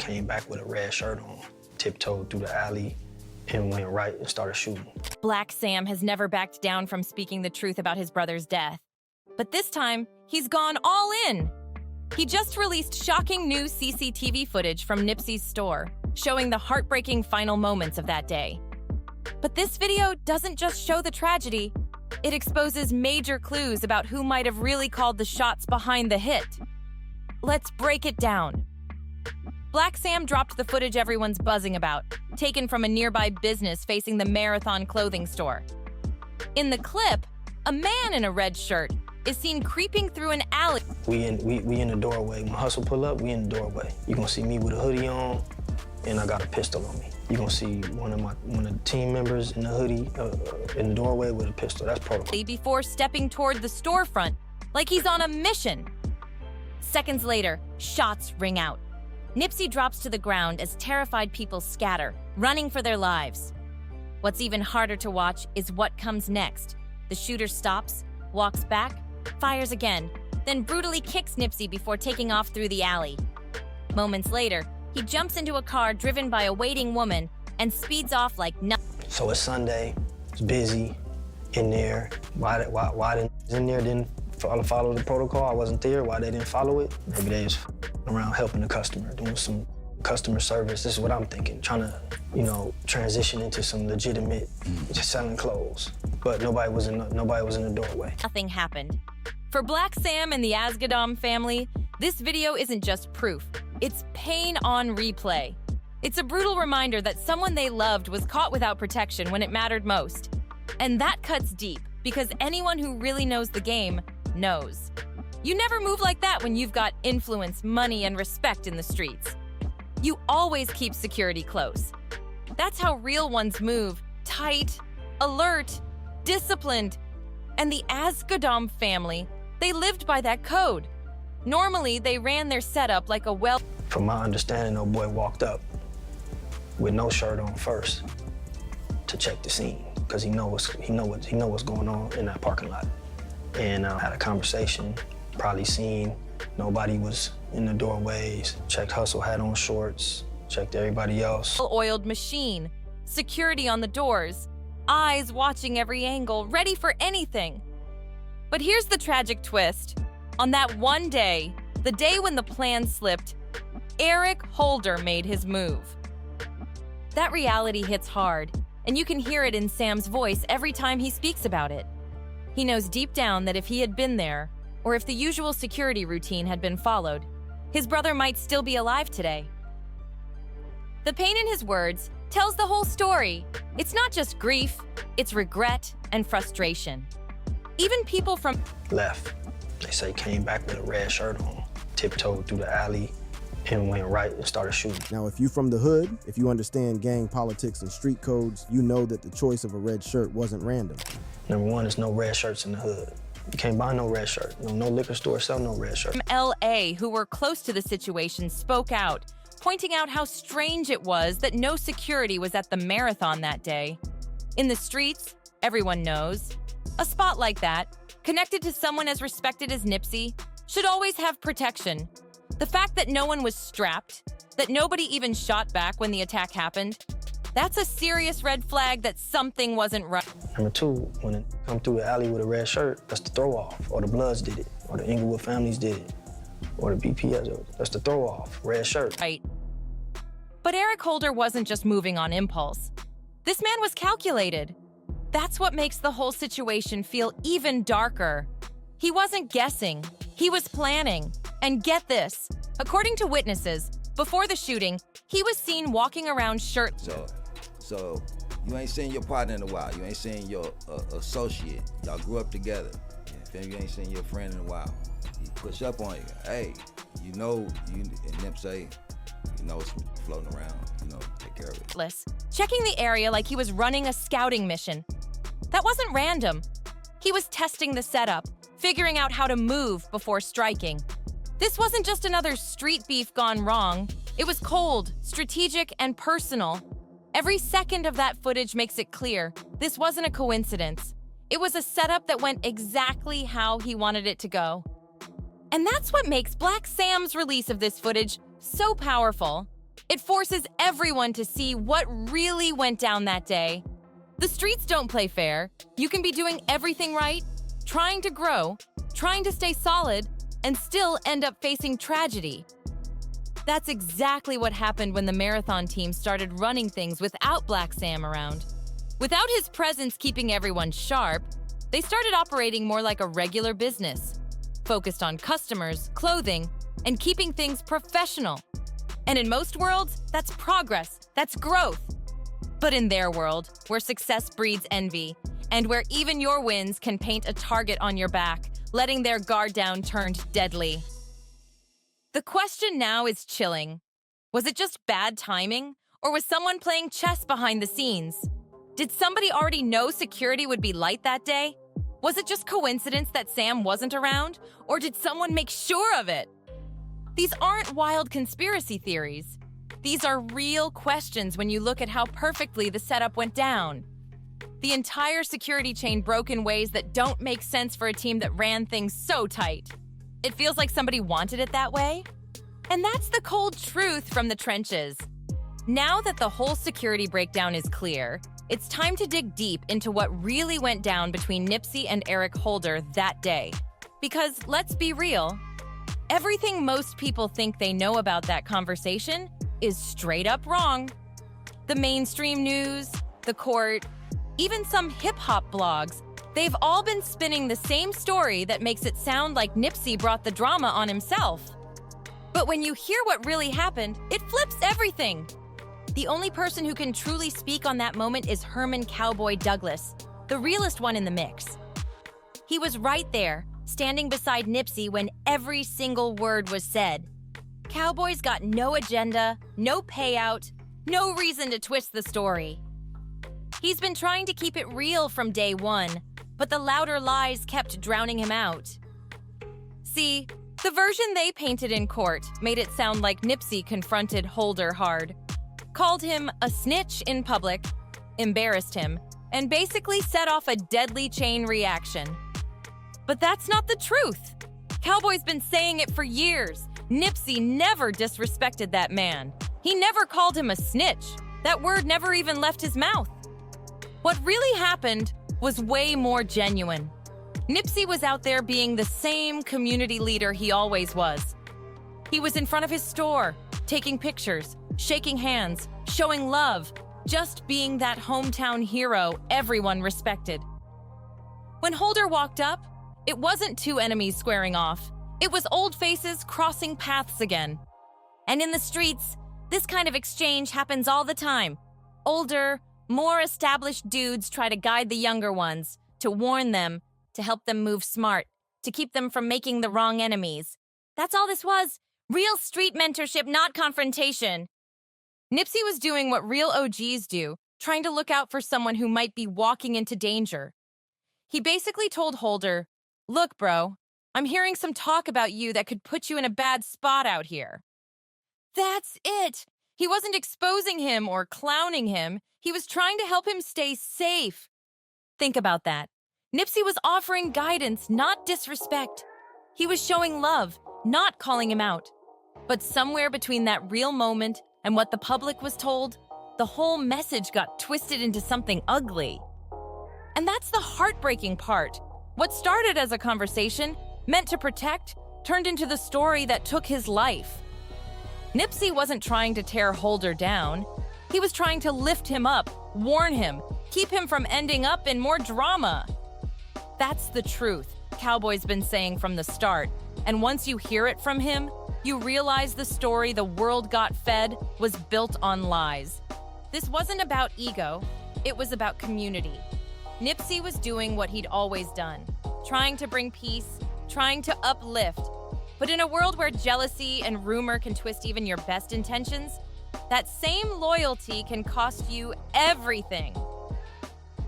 came back with a red shirt on, tiptoed through the alley, and went right and started shooting. Black Sam has never backed down from speaking the truth about his brother's death. But this time, he's gone all in. He just released shocking new CCTV footage from Nipsey's store, showing the heartbreaking final moments of that day. But this video doesn't just show the tragedy, it exposes major clues about who might have really called the shots behind the hit. Let's break it down. Black Sam dropped the footage everyone's buzzing about, taken from a nearby business facing the Marathon clothing store. In the clip, a man in a red shirt is seen creeping through an alley. We in the doorway. When Hustle pull up, we in the doorway. You're gonna see me with a hoodie on, and I got a pistol on me. You're gonna see one of the team members in the hoodie in the doorway with a pistol. That's protocol. Before stepping toward the storefront, like he's on a mission. Seconds later, shots ring out. Nipsey drops to the ground as terrified people scatter, running for their lives. What's even harder to watch is what comes next. The shooter stops, walks back, fires again, then brutally kicks Nipsey before taking off through the alley. Moments later, he jumps into a car driven by a waiting woman and speeds off like nothing. So it's Sunday, it's busy in there. Why the in there didn't follow the protocol? I wasn't there. Why they didn't follow it? Maybe they was around helping the customer, doing some customer service. This is what I'm thinking, trying to, transition into some legitimate, just selling clothes. But nobody was in the doorway. Nothing happened. For Black Sam and the Asghedom family, this video isn't just proof. It's pain on replay. It's a brutal reminder that someone they loved was caught without protection when it mattered most. And that cuts deep, because anyone who really knows the game knows. You never move like that when you've got influence, money, and respect in the streets. You always keep security close. That's how real ones move, tight, alert, disciplined. And the Asghedom family, they lived by that code. Normally, they ran their setup like a From my understanding, old boy walked up with no shirt on first to check the scene, because he know what's going on in that parking lot. And had a conversation, probably seen nobody was in the doorways, checked Hustle had on shorts, checked everybody else. Oiled machine, security on the doors, eyes watching every angle, ready for anything. But here's the tragic twist. On that one day, the day when the plan slipped, Eric Holder made his move. That reality hits hard, and you can hear it in Sam's voice every time he speaks about it. He knows deep down that if he had been there, or if the usual security routine had been followed, his brother might still be alive today. The pain in his words tells the whole story. It's not just grief, it's regret and frustration. Even people from left. They say came back with a red shirt on, tiptoed through the alley, and went right and started shooting. Now, if you're from the hood, if you understand gang politics and street codes, you know that the choice of a red shirt wasn't random. Number one, there's no red shirts in the hood. You can't buy no red shirt. No liquor store sell no red shirt. From LA, who were close to the situation, spoke out, pointing out how strange it was that no security was at the marathon that day. In the streets, everyone knows, a spot like that, connected to someone as respected as Nipsey, should always have protection. The fact that no one was strapped, that nobody even shot back when the attack happened, that's a serious red flag that something wasn't right. Number two, when it come through the alley with a red shirt, that's the throw off, or the Bloods did it, or the Inglewood families did it, or the BPS, that's the throw off, red shirt. Right. But Eric Holder wasn't just moving on impulse. This man was calculated. That's what makes the whole situation feel even darker. He wasn't guessing, he was planning. And get this, according to witnesses, before the shooting, he was seen walking around shirtless. So you ain't seen your partner in a while. You ain't seen your associate. Y'all grew up together. If you ain't seen your friend in a while, he push up on you. Hey, and Nipsey, it's floating around. Take care of it. Checking the area like he was running a scouting mission. That wasn't random. He was testing the setup, figuring out how to move before striking. This wasn't just another street beef gone wrong. It was cold, strategic, and personal. Every second of that footage makes it clear this wasn't a coincidence. It was a setup that went exactly how he wanted it to go. And that's what makes Black Sam's release of this footage so powerful. It forces everyone to see what really went down that day. The streets don't play fair. You can be doing everything right, trying to grow, trying to stay solid, and still end up facing tragedy. That's exactly what happened when the marathon team started running things without Black Sam around. Without his presence keeping everyone sharp, they started operating more like a regular business, focused on customers, clothing, and keeping things professional. And in most worlds, that's progress, that's growth. But in their world, where success breeds envy, and where even your wins can paint a target on your back, letting their guard down turned deadly. The question now is chilling. Was it just bad timing, or was someone playing chess behind the scenes? Did somebody already know security would be light that day? Was it just coincidence that Sam wasn't around, or did someone make sure of it? These aren't wild conspiracy theories. These are real questions when you look at how perfectly the setup went down. The entire security chain broke in ways that don't make sense for a team that ran things so tight. It feels like somebody wanted it that way. And that's the cold truth from the trenches. Now that the whole security breakdown is clear, it's time to dig deep into what really went down between Nipsey and Eric Holder that day. Because let's be real, everything most people think they know about that conversation is straight up wrong. The mainstream news, the court, even some hip-hop blogs, they've all been spinning the same story that makes it sound like Nipsey brought the drama on himself. But when you hear what really happened, it flips everything. The only person who can truly speak on that moment is Herman Cowboy Douglas, the realest one in the mix. He was right there, standing beside Nipsey when every single word was said. Cowboy's got no agenda, no payout, no reason to twist the story. He's been trying to keep it real from day one, but the louder lies kept drowning him out. See, the version they painted in court made it sound like Nipsey confronted Holder hard, called him a snitch in public, embarrassed him, and basically set off a deadly chain reaction. But that's not the truth. Cowboy's been saying it for years. Nipsey never disrespected that man. He never called him a snitch. That word never even left his mouth. What really happened was way more genuine. Nipsey was out there being the same community leader he always was. He was in front of his store, taking pictures, shaking hands, showing love, just being that hometown hero everyone respected. When Holder walked up, it wasn't two enemies squaring off. It was old faces crossing paths again. And in the streets, this kind of exchange happens all the time. Older, more established dudes try to guide the younger ones, to warn them, to help them move smart, to keep them from making the wrong enemies. That's all this was. Real street mentorship, not confrontation. Nipsey was doing what real OGs do, trying to look out for someone who might be walking into danger. He basically told Holder, "Look, bro, I'm hearing some talk about you that could put you in a bad spot out here." That's it. He wasn't exposing him or clowning him. He was trying to help him stay safe. Think about that. Nipsey was offering guidance, not disrespect. He was showing love, not calling him out. But somewhere between that real moment and what the public was told, the whole message got twisted into something ugly. And that's the heartbreaking part. What started as a conversation, meant to protect, turned into the story that took his life. Nipsey wasn't trying to tear Holder down. He was trying to lift him up, warn him, keep him from ending up in more drama. That's the truth Cowboy's been saying from the start. And once you hear it from him, you realize the story the world got fed was built on lies. This wasn't about ego, it was about community. Nipsey was doing what he'd always done, trying to bring peace, trying to uplift. But in a world where jealousy and rumor can twist even your best intentions, that same loyalty can cost you everything.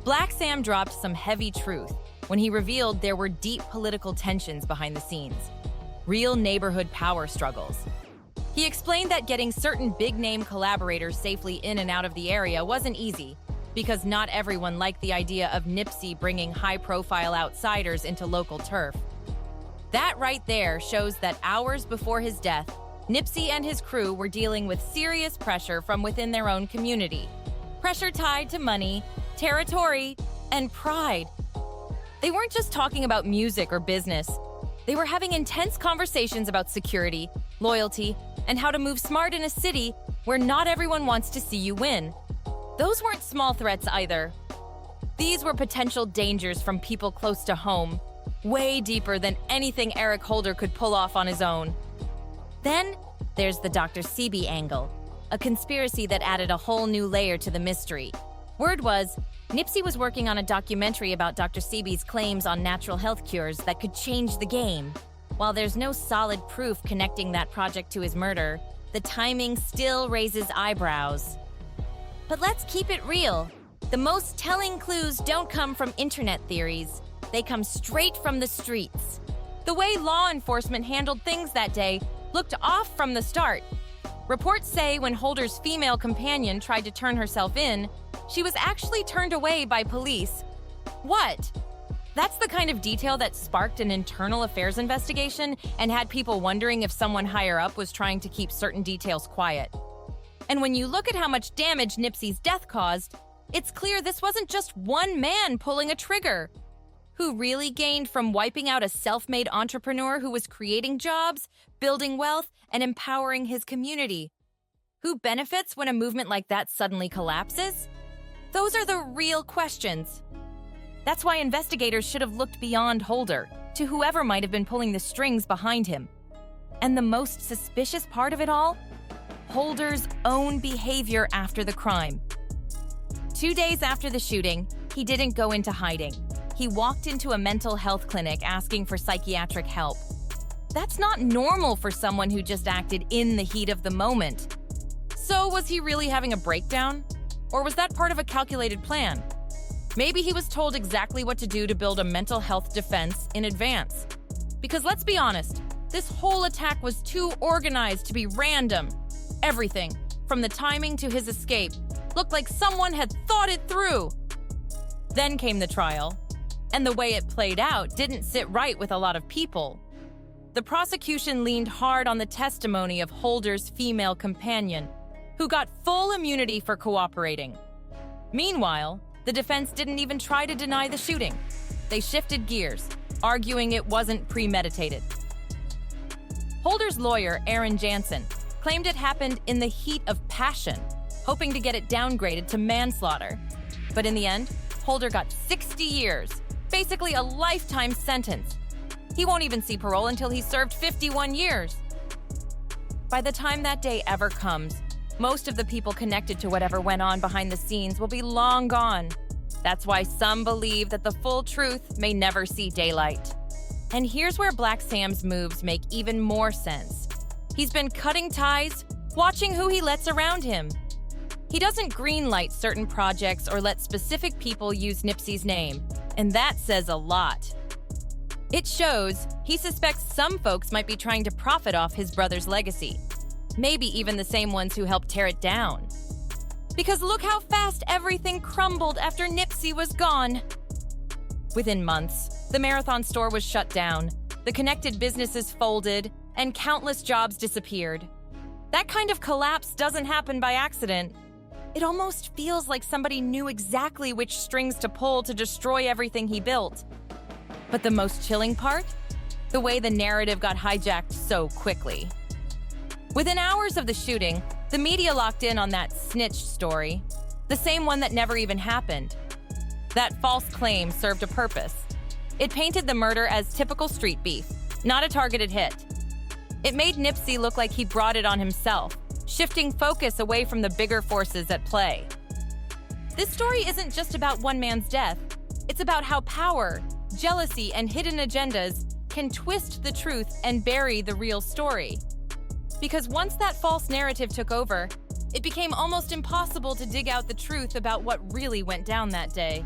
Black Sam dropped some heavy truth when he revealed there were deep political tensions behind the scenes, real neighborhood power struggles. He explained that getting certain big-name collaborators safely in and out of the area wasn't easy, because not everyone liked the idea of Nipsey bringing high-profile outsiders into local turf. That right there shows that hours before his death, Nipsey and his crew were dealing with serious pressure from within their own community. Pressure tied to money, territory, and pride. They weren't just talking about music or business. They were having intense conversations about security, loyalty, and how to move smart in a city where not everyone wants to see you win. Those weren't small threats either. These were potential dangers from people close to home, way deeper than anything Eric Holder could pull off on his own. Then there's the Dr. Sebi angle, a conspiracy that added a whole new layer to the mystery. Word was, Nipsey was working on a documentary about Dr. Sebi's claims on natural health cures that could change the game. While there's no solid proof connecting that project to his murder, the timing still raises eyebrows. But let's keep it real. The most telling clues don't come from internet theories. They come straight from the streets. The way law enforcement handled things that day looked off from the start. Reports say when Holder's female companion tried to turn herself in, she was actually turned away by police. What? That's the kind of detail that sparked an internal affairs investigation and had people wondering if someone higher up was trying to keep certain details quiet. And when you look at how much damage Nipsey's death caused, it's clear this wasn't just one man pulling a trigger. Who really gained from wiping out a self-made entrepreneur who was creating jobs, building wealth, and empowering his community? Who benefits when a movement like that suddenly collapses? Those are the real questions. That's why investigators should have looked beyond Holder to whoever might have been pulling the strings behind him. And the most suspicious part of it all? Holder's own behavior after the crime. 2 days after the shooting, he didn't go into hiding. He walked into a mental health clinic asking for psychiatric help. That's not normal for someone who just acted in the heat of the moment. So was he really having a breakdown? Or was that part of a calculated plan? Maybe he was told exactly what to do to build a mental health defense in advance. Because let's be honest, this whole attack was too organized to be random. Everything, from the timing to his escape, looked like someone had thought it through. Then came the trial, and the way it played out didn't sit right with a lot of people. The prosecution leaned hard on the testimony of Holder's female companion, who got full immunity for cooperating. Meanwhile, the defense didn't even try to deny the shooting. They shifted gears, arguing it wasn't premeditated. Holder's lawyer, Aaron Jansen, claimed it happened in the heat of passion, hoping to get it downgraded to manslaughter. But in the end, Holder got 60 years, basically a lifetime sentence. He won't even see parole until he's served 51 years. By the time that day ever comes, most of the people connected to whatever went on behind the scenes will be long gone. That's why some believe that the full truth may never see daylight. And here's where Black Sam's moves make even more sense. He's been cutting ties, watching who he lets around him. He doesn't greenlight certain projects or let specific people use Nipsey's name, and that says a lot. It shows he suspects some folks might be trying to profit off his brother's legacy, maybe even the same ones who helped tear it down. Because look how fast everything crumbled after Nipsey was gone. Within months, the Marathon store was shut down, the connected businesses folded, and countless jobs disappeared. That kind of collapse doesn't happen by accident. It almost feels like somebody knew exactly which strings to pull to destroy everything he built. But the most chilling part? The way the narrative got hijacked so quickly. Within hours of the shooting, the media locked in on that snitch story, the same one that never even happened. That false claim served a purpose. It painted the murder as typical street beef, not a targeted hit. It made Nipsey look like he brought it on himself, shifting focus away from the bigger forces at play. This story isn't just about one man's death. It's about how power, jealousy, and hidden agendas can twist the truth and bury the real story. Because once that false narrative took over, it became almost impossible to dig out the truth about what really went down that day.